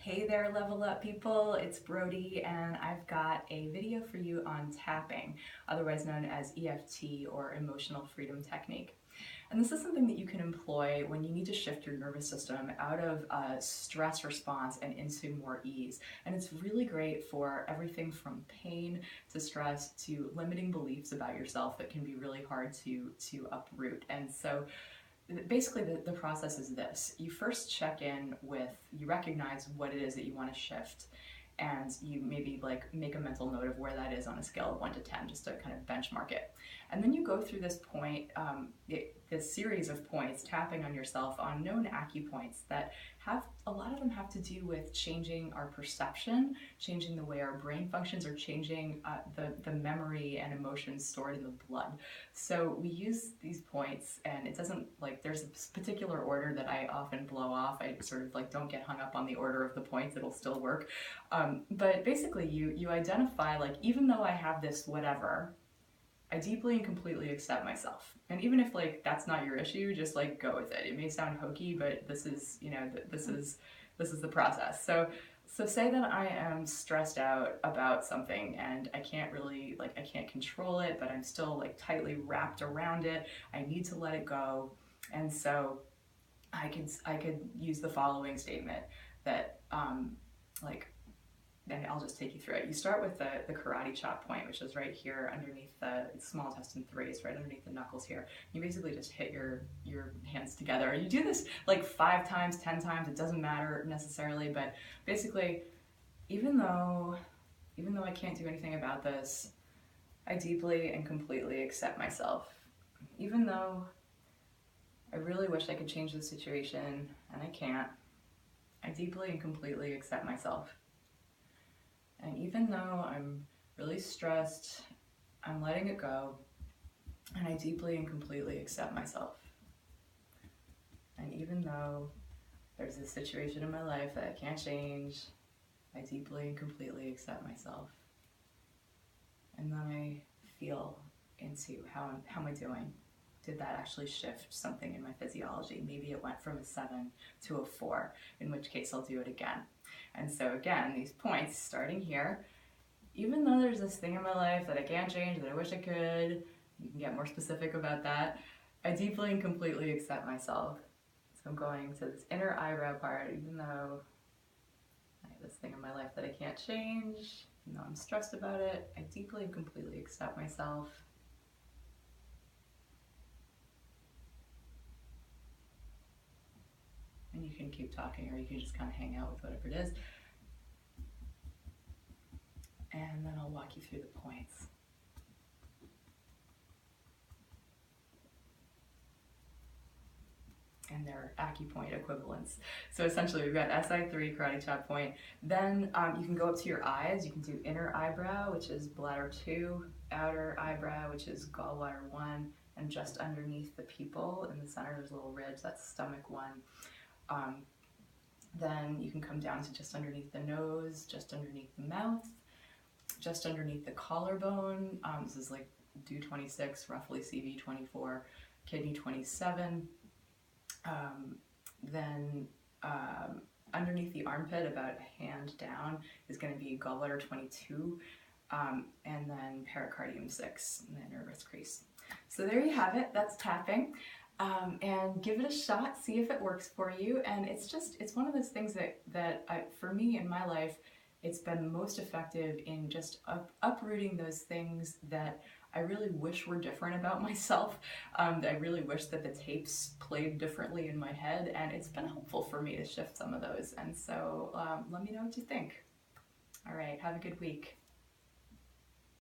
Hey there, Level Up people, it's Brody, and I've got a video for you on tapping, otherwise known as EFT or Emotional Freedom Technique. And this is something that you can employ when you need to shift your nervous system out of a stress response and into more ease. And it's really great for everything from pain to stress to limiting beliefs about yourself that can be really hard to uproot. And so basically the process is this. You first check in with, you recognize what it is that you want to shift, and you maybe like make a mental note of where that is on a scale of 1 to 10 just to kind of benchmark it. And then you go through this point, this series of points, tapping on yourself on known acupoints that have, a lot of them have to do with changing our perception, changing the way our brain functions, or changing the memory and emotions stored in the blood. So we use these points, and it doesn't, like, there's a particular order that I often blow off. I sort of like don't get hung up on the order of the points, it'll still work. But basically you identify, like, even though I have this whatever, I deeply and completely accept myself. And even if like that's not your issue, just like go with it. It may sound hokey, but this is, you know, this is the process. So say that I am stressed out about something and I can't really, like, I can't control it, but I'm still like tightly wrapped around it. I need to let it go. And so I could use the following statement that like, and I'll just take you through it. You start with the karate chop point, which is right here underneath the small intestine 3. It's right underneath the knuckles here. You basically just hit your hands together. You do this like 5 times, 10 times, it doesn't matter necessarily, but basically, even though I can't do anything about this, I deeply and completely accept myself. Even though I really wish I could change the situation and I can't, I deeply and completely accept myself. And even though I'm really stressed, I'm letting it go, and I deeply and completely accept myself. And even though there's this situation in my life that I can't change, I deeply and completely accept myself. And then I feel into how am I doing? Did that actually shift something in my physiology? Maybe it went from a 7 to a 4, in which case I'll do it again. And so again, these points starting here, even though there's this thing in my life that I can't change, that I wish I could, you can get more specific about that, I deeply and completely accept myself. So I'm going to this inner eyebrow part, even though I have this thing in my life that I can't change, even though I'm stressed about it, I deeply and completely accept myself. And you can keep talking, or you can just kind of hang out with whatever it is. And then I'll walk you through the points. And their acupoint equivalents. So essentially we've got SI3, karate chop point. Then you can go up to your eyes. You can do inner eyebrow, which is bladder 2, outer eyebrow, which is gallbladder 1, and just underneath the pupil in the center there's a little ridge, that's stomach 1. Then you can come down to just underneath the nose, just underneath the mouth, just underneath the collarbone. This is like do 26, roughly CV 24, kidney 27. Then underneath the armpit, about a hand down, is going to be gallbladder 22, and then pericardium 6, and the nervous crease. So there you have it. That's tapping. And give it a shot, see if it works for you. And it's one of those things that for me in my life, it's been most effective in just uprooting those things that I really wish were different about myself. I really wish that the tapes played differently in my head, and it's been helpful for me to shift some of those. And so let me know what you think. All right, have a good week.